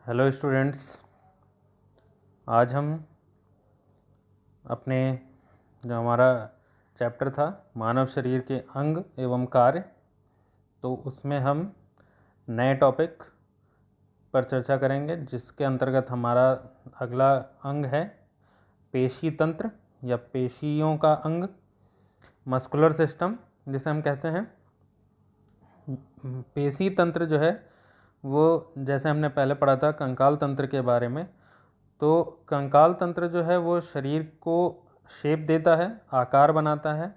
Hello students, आज हम अपने जो हमारा चैप्टर था मानव शरीर के अंग एवं कार्य, तो उसमें हम नए टॉपिक पर चर्चा करेंगे, जिसके अंतर्गत हमारा अगला अंग है पेशी तंत्र या पेशियों का अंग, मस्कुलर सिस्टम जिसे हम कहते हैं। पेशी तंत्र जो है वो, जैसे हमने पहले पढ़ा था कंकाल तंत्र के बारे में, तो कंकाल तंत्र जो है वो शरीर को शेप देता है, आकार बनाता है,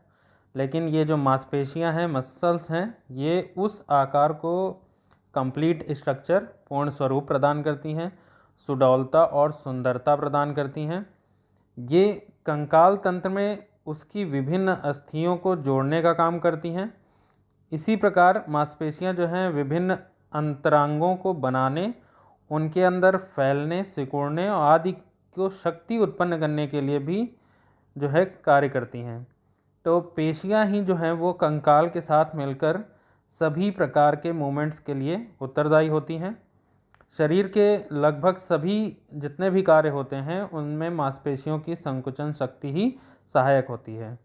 लेकिन ये जो मांसपेशियां हैं, मसल्स हैं, ये उस आकार को कंप्लीट स्ट्रक्चर, पूर्ण स्वरूप प्रदान करती हैं, सुडौलता और सुंदरता प्रदान करती हैं। ये कंकाल तंत्र में उसकी विभिन्न अस्थियों को जोड़ने का काम करती हैं। इसी प्रकार मांसपेशियां जो हैं विभिन्न अंतरांगों को बनाने, उनके अंदर फैलने, सिकुड़ने और आदि को शक्ति उत्पन्न करने के लिए भी जो है कार्य करती हैं। तो पेशियां ही जो हैं वो कंकाल के साथ मिलकर सभी प्रकार के मूवमेंट्स के लिए उत्तरदायी होती हैं। शरीर के लगभग सभी जितने भी कार्य होते हैं उनमें मांसपेशियों की संकुचन शक्ति ही सहायक होती है,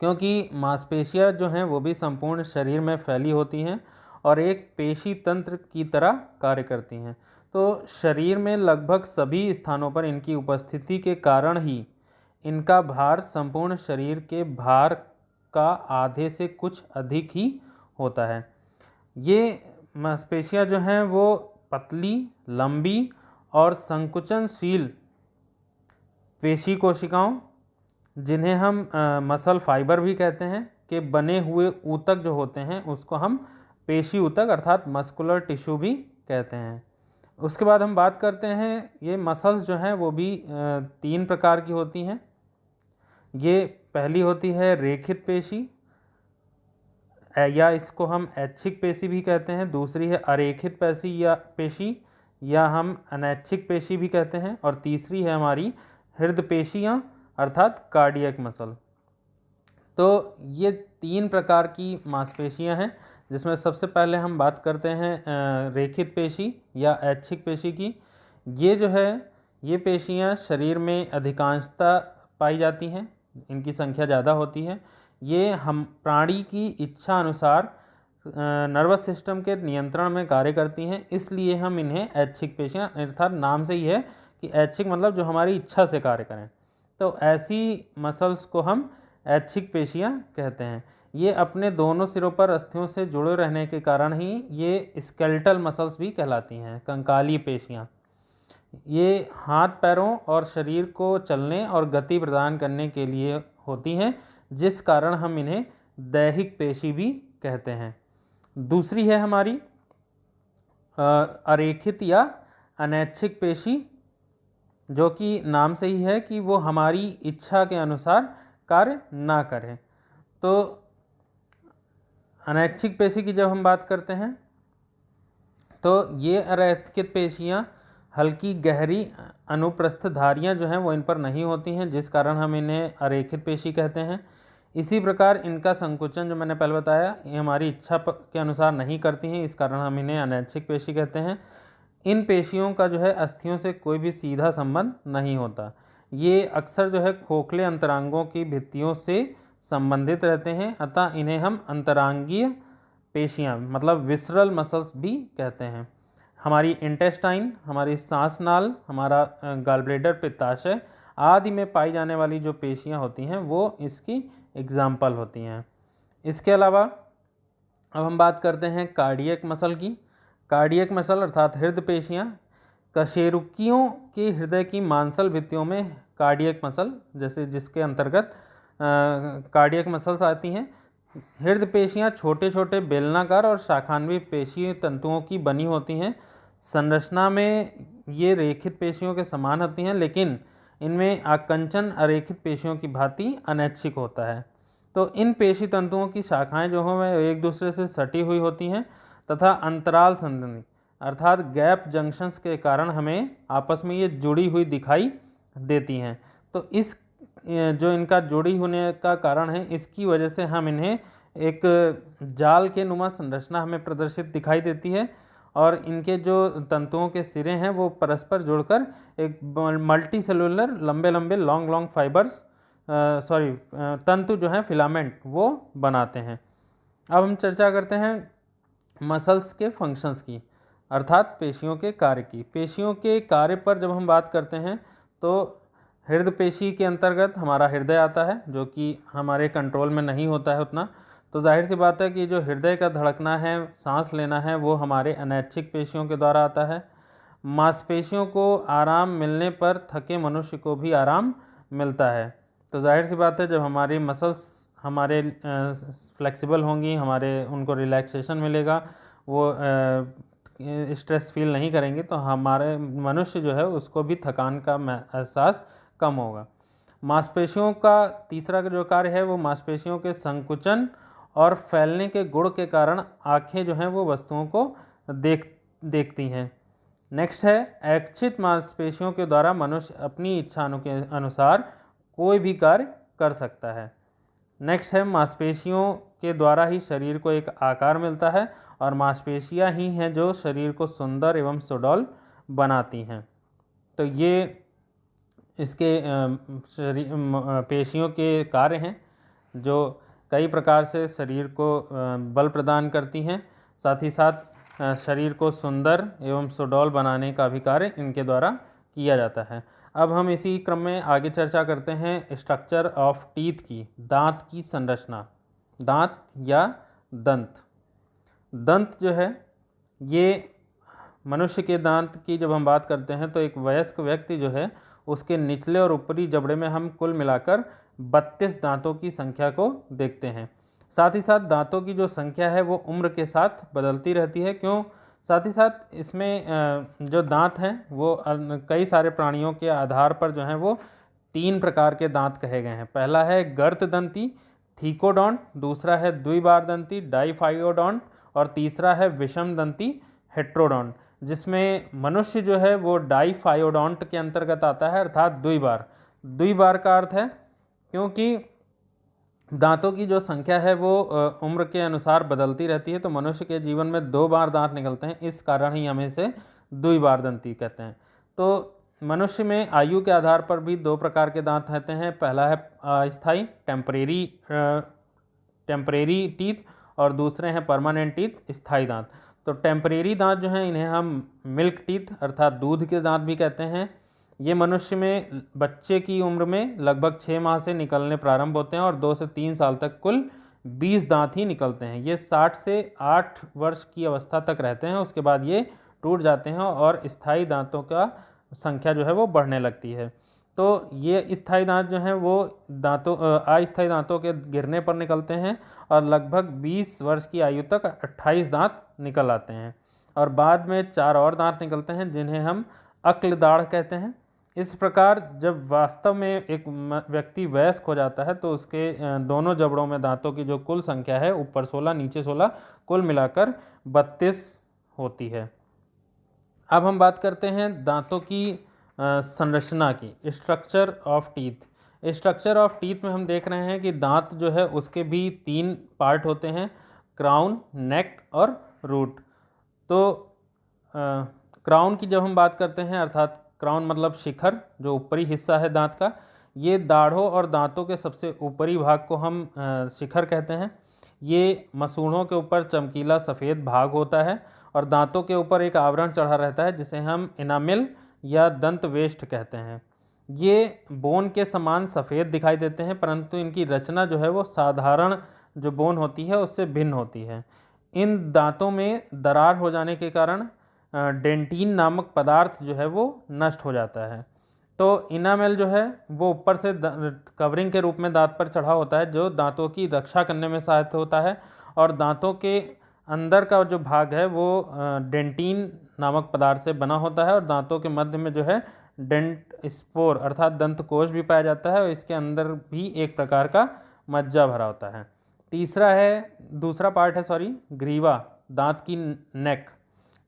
क्योंकि मांसपेशियां जो हैं वो भी संपूर्ण शरीर में फैली होती हैं और एक पेशी तंत्र की तरह कार्य करती हैं। तो शरीर में लगभग सभी स्थानों पर इनकी उपस्थिति के कारण ही इनका भार संपूर्ण शरीर के भार का आधे से कुछ अधिक ही होता है। ये मांसपेशियां जो हैं वो पतली, लंबी और संकुचनशील पेशी कोशिकाओं, जिन्हें हम मसल फाइबर भी कहते हैं, के बने हुए ऊतक जो होते हैं उसको हम पेशी ऊतक अर्थात मस्कुलर टिश्यू भी कहते हैं। उसके बाद हम बात करते हैं, ये मसल्स जो हैं वो भी 3 प्रकार की होती हैं। ये पहली होती है रेखित पेशी, या इसको हम ऐच्छिक पेशी भी कहते हैं। दूसरी है अरेखित पेशी या हम अनैच्छिक पेशी भी कहते हैं। और तीसरी है हमारी हृदय पेशियाँ अर्थात कार्डियक मसल। तो ये 3 प्रकार की मांसपेशियां हैं, जिसमें सबसे पहले हम बात करते हैं रेखित पेशी या ऐच्छिक पेशी की। ये जो है ये पेशियां शरीर में अधिकांशतः पाई जाती हैं, इनकी संख्या ज़्यादा होती है। ये हम प्राणी की इच्छा अनुसार नर्वस सिस्टम के नियंत्रण में कार्य करती हैं, इसलिए हम इन्हें ऐच्छिक पेशियां, अर्थात नाम से ही है कि ऐच्छिक मतलब जो हमारी इच्छा से कार्य करें, तो ऐसी मसल्स को हम ऐच्छिक पेशियां कहते हैं। ये अपने दोनों सिरों पर अस्थियों से जुड़े रहने के कारण ही ये स्केलेटल मसल्स भी कहलाती हैं, कंकालीय पेशियां। ये हाथ, पैरों और शरीर को चलने और गति प्रदान करने के लिए होती हैं, जिस कारण हम इन्हें दैहिक पेशी भी कहते हैं। दूसरी है हमारी अरेखित या अनैच्छिक पेशी, जो कि नाम से ही है कि वो हमारी इच्छा के अनुसार कार्य ना करें। तो अनैच्छिक पेशी की जब हम बात करते हैं, तो ये अरेखित पेशियां हल्की गहरी अनुप्रस्थधारियां जो हैं वो इन पर नहीं होती हैं, जिस कारण हम इन्हें अरेखित पेशी कहते हैं। इसी प्रकार इनका संकुचन जो मैंने पहले बताया, ये हमारी इच्छा के अनुसार नहीं करती हैं, इस कारण हम इन्हें अनैच्छिक पेशी कहते हैं। इन पेशियों का जो है अस्थियों से कोई भी सीधा संबंध नहीं होता। ये अक्सर जो है खोखले अंतरांगों की भित्तियों से संबंधित रहते हैं, अतः इन्हें हम अंतरांगीय पेशियां मतलब विसरल मसल्स भी कहते हैं। हमारी इंटेस्टाइन, हमारी सांस नाल, हमारा गॉल ब्लैडर, पित्ताशय आदि में पाई जाने वाली जो पेशियां होती हैं वो इसकी एग्जाम्पल होती हैं। इसके अलावा अब हम बात करते हैं कार्डियक मसल की। कार्डियक मसल अर्थात हृदय पेशियां कशेरुकियों के हृदय की मांसल भित्तियों में कार्डियक मसल, जैसे जिसके अंतर्गत कार्डियक मसल्स आती हैं। हृदय पेशियां छोटे छोटे बेलनाकार और शाखान्वी पेशी तंतुओं की बनी होती हैं। संरचना में ये रेखित पेशियों के समान होती हैं, लेकिन इनमें आकुंचन अरेखित पेशियों की भांति अनैच्छिक होता है। तो इन पेशी तंतुओं की शाखाएं जो हैं वह एक दूसरे से सटी हुई होती हैं तथा अंतराल संबंधी अर्थात गैप जंक्शंस के कारण हमें आपस में ये जुड़ी हुई दिखाई देती हैं। तो इस जो इनका जुड़ी होने का कारण है, इसकी वजह से हम इन्हें एक जाल के नुमा संरचना हमें प्रदर्शित दिखाई देती है, और इनके जो तंतुओं के सिरे हैं वो परस्पर जुड़कर एक मल्टी सेलुलर लंबे लंबे लॉन्ग लॉन्ग फाइबर्स तंतु जो हैं फिलामेंट वो बनाते हैं। अब हम चर्चा करते हैं मसल्स के फंक्शंस की, अर्थात पेशियों के कार्य की। पेशियों के कार्य पर जब हम बात करते हैं तो हृदय पेशी के अंतर्गत हमारा हृदय आता है, जो कि हमारे कंट्रोल में नहीं होता है उतना। तो जाहिर सी बात है कि जो हृदय का धड़कना है, सांस लेना है, वो हमारे अनैच्छिक पेशियों के द्वारा आता है। मांसपेशियों को आराम मिलने पर थके मनुष्य को भी आराम मिलता है। तो जाहिर सी बात है जब हमारी मसल्स हमारे फ्लेक्सिबल होंगी, हमारे उनको रिलैक्सेशन मिलेगा, वो स्ट्रेस फील नहीं करेंगे, तो हमारे मनुष्य जो है उसको भी थकान का एहसास कम होगा। मांसपेशियों का तीसरा जो कार्य है वो मांसपेशियों के संकुचन और फैलने के गुण के कारण आँखें जो हैं वो वस्तुओं को देखती हैं। नेक्स्ट है ऐच्छिक मांसपेशियों के द्वारा मनुष्य अपनी इच्छा के अनुसार कोई भी कार्य कर सकता है। नेक्स्ट है मांसपेशियों के द्वारा ही शरीर को एक आकार मिलता है और मांसपेशियां ही हैं जो शरीर को सुंदर एवं सुडौल बनाती हैं। तो ये इसके पेशियों के कार्य हैं जो कई प्रकार से शरीर को बल प्रदान करती हैं, साथ ही साथ शरीर को सुंदर एवं सुडौल बनाने का भी कार्य इनके द्वारा किया जाता है। अब हम इसी क्रम में आगे चर्चा करते हैं स्ट्रक्चर ऑफ टीथ की, दांत की संरचना। दांत या दंत। दंत जो है ये मनुष्य के दांत की जब हम बात करते हैं तो एक वयस्क व्यक्ति जो है उसके निचले और ऊपरी जबड़े में हम कुल मिलाकर 32 दांतों की संख्या को देखते हैं। साथ ही साथ दांतों की जो संख्या है वो उम्र के साथ बदलती रहती है। क्यों? साथ ही साथ इसमें जो दांत हैं वो कई सारे प्राणियों के आधार पर जो हैं वो 3 प्रकार के दांत कहे गए हैं। पहला है गर्तदंती थीकोडॉन्ट, दूसरा है द्विबारदंती डाइफाइओडॉन्ट और तीसरा है विषमदंती हेट्रोडॉन्ट, जिसमें मनुष्य जो है वो डाइफाइओडॉन्ट के अंतर्गत आता है, अर्थात द्विबार। द्विबार का अर्थ है क्योंकि दांतों की जो संख्या है वो उम्र के अनुसार बदलती रहती है, तो मनुष्य के जीवन में 2 बार दांत निकलते हैं, इस कारण ही हम इसे द्विबारदंती कहते हैं। तो मनुष्य में आयु के आधार पर भी 2 प्रकार के दांत रहते हैं। पहला है अस्थाई टेम्परेरी टीथ और दूसरे हैं परमानेंट टीथ, स्थायी दांत। तो टेम्परेरी दांत जो हैं इन्हें हम मिल्क टीथ अर्थात दूध के दांत भी कहते हैं। ये मनुष्य में बच्चे की उम्र में लगभग 6 माह से निकलने प्रारंभ होते हैं और 2 से 3 साल तक कुल 20 दांत ही निकलते हैं। ये 60 से 8 वर्ष की अवस्था तक रहते हैं, उसके बाद ये टूट जाते हैं और स्थायी दांतों का संख्या जो है वो बढ़ने लगती है। तो ये स्थायी दांत जो हैं वो अस्थायी दांतों के गिरने पर निकलते हैं और लगभग 20 वर्ष की आयु तक 28 दांत निकल आते हैं और बाद में 4 और दांत निकलते हैं जिन्हें हम अक्ल दाढ़ कहते हैं। इस प्रकार जब वास्तव में एक व्यक्ति वयस्क हो जाता है तो उसके दोनों जबड़ों में दांतों की जो कुल संख्या है, ऊपर 16 नीचे 16, कुल मिलाकर 32 होती है। अब हम बात करते हैं दांतों की संरचना की, structure of teeth. Structure of teeth में हम देख रहे हैं कि दांत जो है उसके भी 3 पार्ट होते हैं, क्राउन, नेक और रूट। तो क्राउन की जब हम बात करते हैं, अर्थात क्राउन मतलब शिखर, जो ऊपरी हिस्सा है दांत का, ये दाढ़ों और दांतों के सबसे ऊपरी भाग को हम शिखर कहते हैं। ये मसूड़ों के ऊपर चमकीला सफ़ेद भाग होता है और दांतों के ऊपर एक आवरण चढ़ा रहता है जिसे हम इनामिल या दंत वेष्ट कहते हैं। ये बोन के समान सफ़ेद दिखाई देते हैं, परंतु इनकी रचना जो है वो साधारण जो बोन होती है उससे भिन्न होती है। इन दांतों में दरार हो जाने के कारण डेंटिन नामक पदार्थ जो है वो नष्ट हो जाता है। तो इनामेल जो है वो ऊपर से कवरिंग के रूप में दांत पर चढ़ा होता है जो दांतों की रक्षा करने में सहायक होता है और दांतों के अंदर का जो भाग है वो डेंटिन नामक पदार्थ से बना होता है और दांतों के मध्य में जो है डेंट स्पोर अर्थात दंतकोश भी पाया जाता है और इसके अंदर भी एक प्रकार का मज्जा भरा होता है। दूसरा पार्ट है ग्रीवा, दांत की नेक।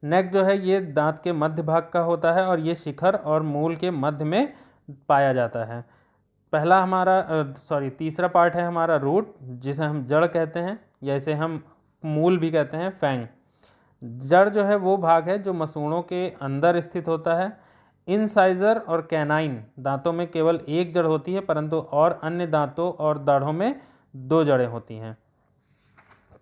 नेक जो है ये दांत के मध्य भाग का होता है और ये शिखर और मूल के मध्य में पाया जाता है। तीसरा पार्ट है हमारा रूट, जिसे हम जड़ कहते हैं या इसे हम मूल भी कहते हैं, फैंग। जड़ जो है वो भाग है जो मसूड़ों के अंदर स्थित होता है। इंसाइजर और कैनाइन दांतों में केवल एक जड़ होती है, परंतु और अन्य दांतों और दाढ़ों में 2 जड़ें होती हैं।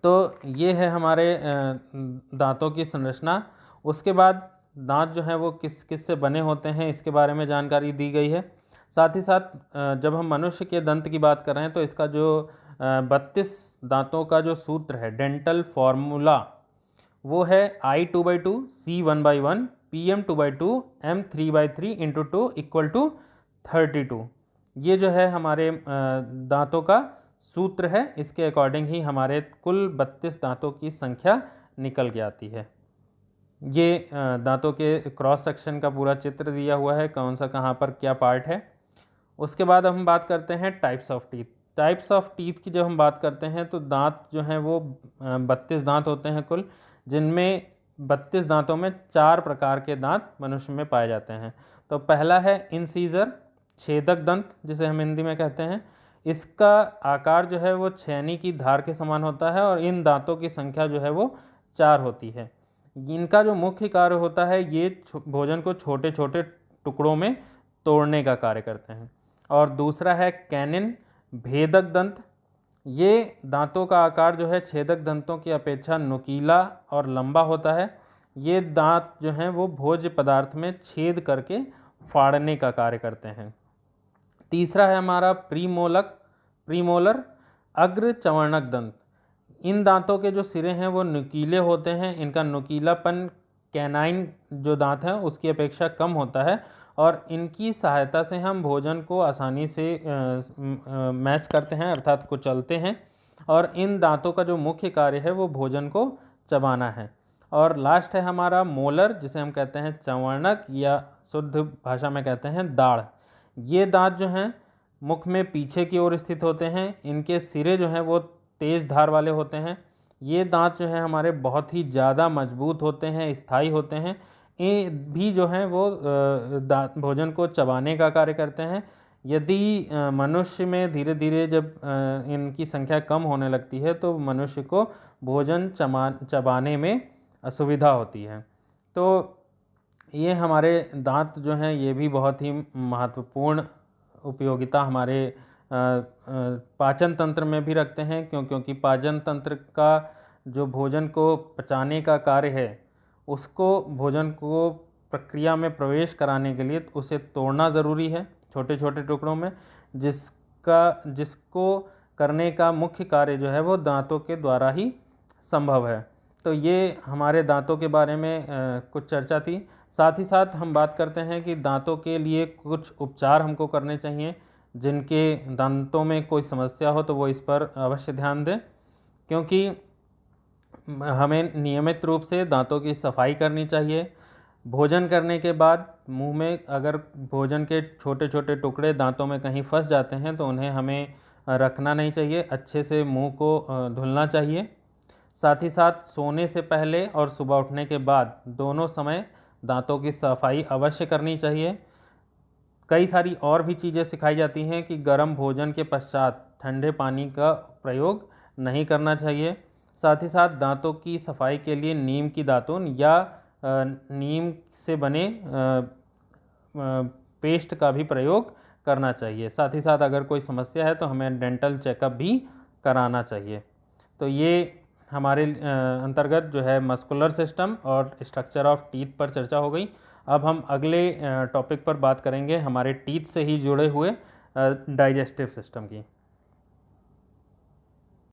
तो ये है हमारे दांतों की संरचना। उसके बाद दांत जो है वो किस किस से बने होते हैं इसके बारे में जानकारी दी गई है। साथ ही साथ जब हम मनुष्य के दंत की बात कर रहे हैं तो इसका जो 32 दांतों का जो सूत्र है, डेंटल फॉर्मूला, वो है I2/2, C1/1, PM2/2, M3/3 into 2 equal to 32। ये जो है हमारे दांतों का सूत्र है। इसके अकॉर्डिंग ही हमारे कुल 32 दांतों की संख्या निकल के आती है। ये दांतों के क्रॉस सेक्शन का पूरा चित्र दिया हुआ है, कौन सा कहाँ पर क्या पार्ट है। उसके बाद हम बात करते हैं types of teeth. Types of teeth की जब हम बात करते हैं तो दांत जो हैं वो 32 दांत होते हैं कुल, जिनमें 32 दांतों में 4 प्रकार के दांत मनुष्य में पाए जाते हैं। तो पहला है इंसीजर, छेदक दंत जिसे हम हिंदी में कहते हैं। इसका आकार जो है वो छेनी की धार के समान होता है और इन दांतों की संख्या जो है वो 4 होती है। इनका जो मुख्य कार्य होता है, ये भोजन को छोटे छोटे टुकड़ों में तोड़ने का कार्य करते हैं। और दूसरा है कैनिन, भेदक दंत। ये दांतों का आकार जो है छेदक दंतों की अपेक्षा नुकीला और लंबा होता है। ये दांत जो हैं वो भोज्य पदार्थ में छेद करके फाड़ने का कार्य करते हैं। तीसरा है हमारा प्रीमोलर अग्र चवर्णक दंत। इन दांतों के जो सिरे हैं वो नुकीले होते हैं। इनका नुकीलापन कैनाइन जो दांत है उसकी अपेक्षा कम होता है और इनकी सहायता से हम भोजन को आसानी से मैश करते हैं, अर्थात कुचलते हैं। और इन दांतों का जो मुख्य कार्य है वो भोजन को चबाना है। और लास्ट है हमारा मोलर, जिसे हम कहते हैं चवर्णक या शुद्ध भाषा में कहते हैं दाढ़। ये दांत जो हैं मुख में पीछे की ओर स्थित होते हैं। इनके सिरे जो हैं वो तेज़ धार वाले होते हैं। ये दांत जो हैं हमारे बहुत ही ज़्यादा मजबूत होते हैं, स्थायी होते हैं। ये भी जो हैं वो भोजन को चबाने का कार्य करते हैं। यदि मनुष्य में धीरे धीरे जब इनकी संख्या कम होने लगती है तो मनुष्य को भोजन चबाने में असुविधा होती है। तो ये हमारे दांत जो हैं ये भी बहुत ही महत्वपूर्ण उपयोगिता हमारे पाचन तंत्र में भी रखते हैं, क्योंकि पाचन तंत्र का जो भोजन को पचाने का कार्य है उसको भोजन को प्रक्रिया में प्रवेश कराने के लिए उसे तोड़ना ज़रूरी है छोटे छोटे टुकड़ों में, जिसको करने का मुख्य कार्य जो है वो दांतों के द्वारा ही संभव है। तो ये हमारे दांतों के बारे में कुछ चर्चा थी। साथ ही साथ हम बात करते हैं कि दांतों के लिए कुछ उपचार हमको करने चाहिए। जिनके दांतों में कोई समस्या हो तो वो इस पर अवश्य ध्यान दें, क्योंकि हमें नियमित रूप से दांतों की सफाई करनी चाहिए। भोजन करने के बाद मुंह में अगर भोजन के छोटे छोटे टुकड़े दांतों में कहीं फंस जाते हैं तो उन्हें हमें रखना नहीं चाहिए, अच्छे से मुंह को धुलना चाहिए। साथ ही साथ सोने से पहले और सुबह उठने के बाद दोनों समय दांतों की सफाई अवश्य करनी चाहिए। कई सारी और भी चीज़ें सिखाई जाती हैं कि गर्म भोजन के पश्चात ठंडे पानी का प्रयोग नहीं करना चाहिए। साथ ही साथ दांतों की सफाई के लिए नीम की दातुन या नीम से बने पेस्ट का भी प्रयोग करना चाहिए। साथ ही साथ अगर कोई समस्या है तो हमें डेंटल चेकअप भी कराना चाहिए। तो ये हमारे अंतर्गत जो है मस्कुलर सिस्टम और स्ट्रक्चर ऑफ टीथ पर चर्चा हो गई। अब हम अगले टॉपिक पर बात करेंगे हमारे टीथ से ही जुड़े हुए डाइजेस्टिव सिस्टम की।